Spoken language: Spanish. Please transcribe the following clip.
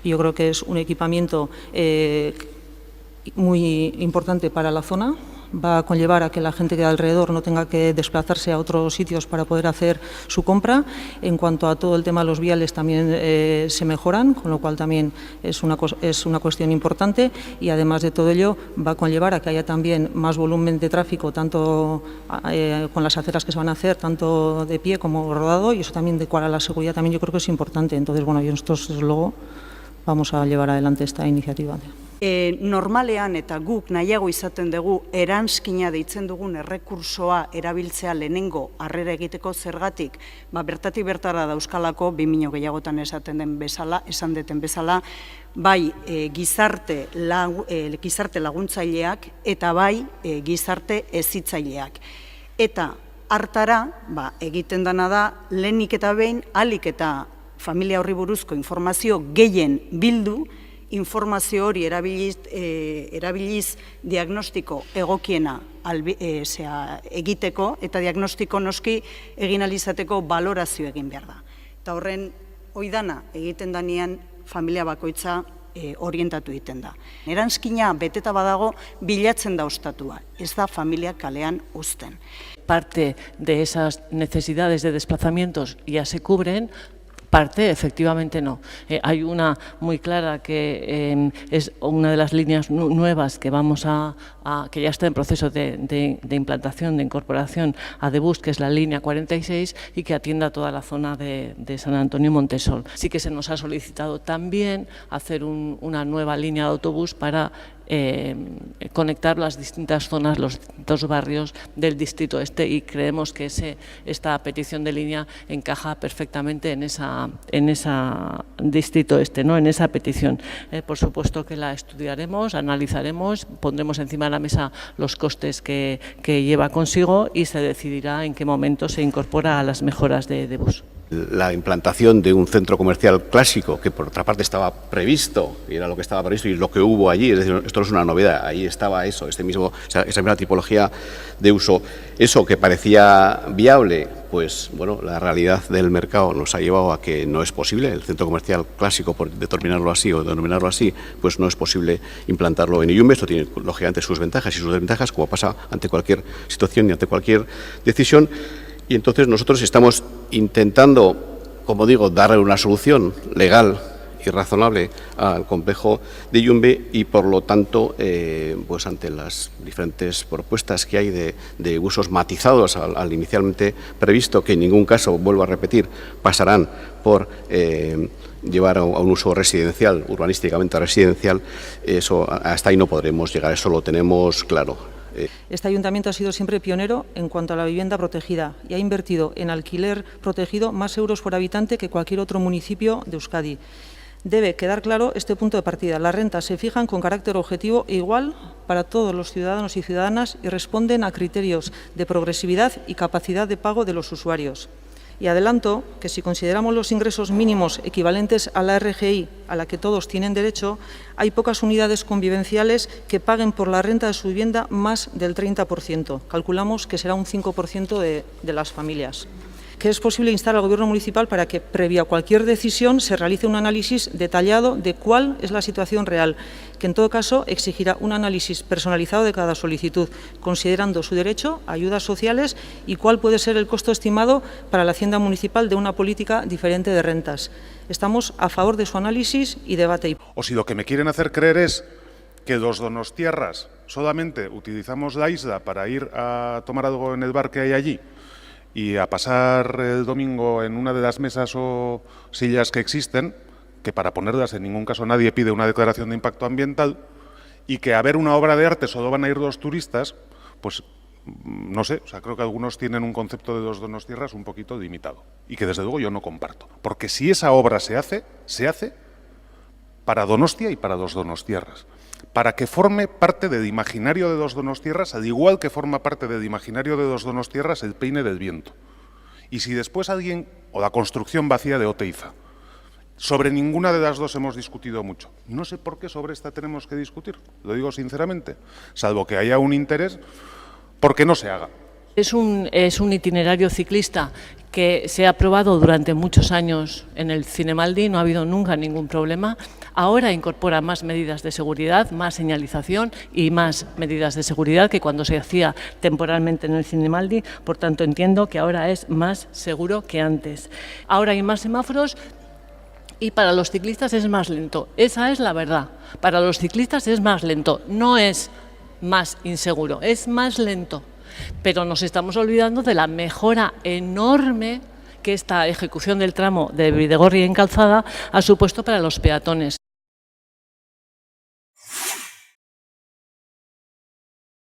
Yo creo que es un equipamiento muy importante para la zona. Va a conllevar a que la gente que hay alrededor no tenga que desplazarse a otros sitios para poder hacer su compra. En cuanto a todo el tema de los viales también se mejoran, con lo cual también es una cuestión importante, y además de todo ello va a conllevar a que haya también más volumen de tráfico, tanto con las aceras que se van a hacer, tanto de pie como rodado, y eso también de cara a la seguridad también yo creo que es importante. Entonces, bueno, nosotros desde luego vamos a llevar adelante esta iniciativa. Normalean eta guk nahiago izaten dugu eranskina deitzen dugun errekursoa erabiltzea lehenengo harrera egiteko zergatik, bertatik bertara dauzkalako 2000 gehiagotan esan deten bezala, bai gizarte laguntzaileak eta bai gizarte hezitzaileak. Eta hartara egiten dena da lehenik eta behin ahalik eta familia horri buruzko informazio gehien bildu, informazio hori erabiliz diagnostiko egokiena egiteko eta diagnostiko noski egin alizateko balorazio egin behar da. Eta horren oidana egiten danean familia bakoitza orientatu egiten da. Eranskina beteta badago bilatzen da ostatua, ez da familia kalean uzten. Parte de esas necesidades de desplazamientos ya se cubren. Parte, efectivamente, no. Hay una muy clara que es una de las líneas nuevas que que ya está en proceso de implantación, de incorporación a Debus, que es la línea 46 y que atiende a toda la zona de San Antonio y Montesol. Sí que se nos ha solicitado también hacer una nueva línea de autobús para conectar las distintas zonas, los distintos barrios del distrito este, y creemos que esta petición de línea encaja perfectamente en esa distrito este, ¿no? En esa petición. Por supuesto que la estudiaremos, analizaremos, pondremos encima de la mesa los costes que lleva consigo y se decidirá en qué momento se incorpora a las mejoras de Debus. La implantación de un centro comercial clásico, que por otra parte estaba previsto, y era lo que estaba previsto y lo que hubo allí, es decir, esto no es una novedad, ahí estaba eso, esa misma tipología de uso. Eso que parecía viable, pues bueno, la realidad del mercado nos ha llevado a que no es posible. El centro comercial clásico, por determinarlo así o denominarlo así, pues no es posible implantarlo en Illumbe. Esto tiene lógicamente sus ventajas y sus desventajas, como pasa ante cualquier situación y ante cualquier decisión. Y entonces nosotros estamos intentando, como digo, darle una solución legal y razonable al complejo de Illumbe, y por lo tanto, pues ante las diferentes propuestas que hay de usos matizados al inicialmente previsto, que en ningún caso, vuelvo a repetir, pasarán por llevar a un uso residencial, urbanísticamente residencial, eso hasta ahí no podremos llegar, eso lo tenemos claro. Este ayuntamiento ha sido siempre pionero en cuanto a la vivienda protegida y ha invertido en alquiler protegido más euros por habitante que cualquier otro municipio de Euskadi. Debe quedar claro este punto de partida. Las rentas se fijan con carácter objetivo e igual para todos los ciudadanos y ciudadanas y responden a criterios de progresividad y capacidad de pago de los usuarios. Y adelanto que si consideramos los ingresos mínimos equivalentes a la RGI, a la que todos tienen derecho, hay pocas unidades convivenciales que paguen por la renta de su vivienda más del 30%. Calculamos que será un 5% de las familias. Que es posible instar al Gobierno municipal para que, previa cualquier decisión, se realice un análisis detallado de cuál es la situación real, que en todo caso exigirá un análisis personalizado de cada solicitud, considerando su derecho a ayudas sociales y cuál puede ser el costo estimado para la Hacienda Municipal de una política diferente de rentas. Estamos a favor de su análisis y debate. O si lo que me quieren hacer creer es que los donostiarras solamente utilizamos la isla para ir a tomar algo en el bar que hay allí y a pasar el domingo en una de las mesas o sillas que existen, que para ponerlas en ningún caso nadie pide una declaración de impacto ambiental, y que a ver una obra de arte solo van a ir los turistas, pues no sé, o sea, creo que algunos tienen un concepto de los donostiarras un poquito limitado, y que desde luego yo no comparto. Porque si esa obra se hace para Donostia y para los donostiarras, para que forme parte del imaginario de los donostiarras, al igual que forma parte del imaginario de los donostiarras el peine del viento. Y si después alguien, o la construcción vacía de Oteiza, sobre ninguna de las dos hemos discutido mucho. No sé por qué sobre esta tenemos que discutir, lo digo sinceramente, salvo que haya un interés porque no se haga. Es un itinerario ciclista que se ha aprobado durante muchos años en el Cinemaldi, no ha habido nunca ningún problema. Ahora incorpora más medidas de seguridad, más señalización y más medidas de seguridad que cuando se hacía temporalmente en el Zinemaldi, por tanto entiendo que ahora es más seguro que antes. Ahora hay más semáforos y para los ciclistas es más lento. Esa es la verdad. Para los ciclistas es más lento, no es más inseguro, es más lento. Pero nos estamos olvidando de la mejora enorme que esta ejecución del tramo de Bidegorri en Calzada ha supuesto para los peatones.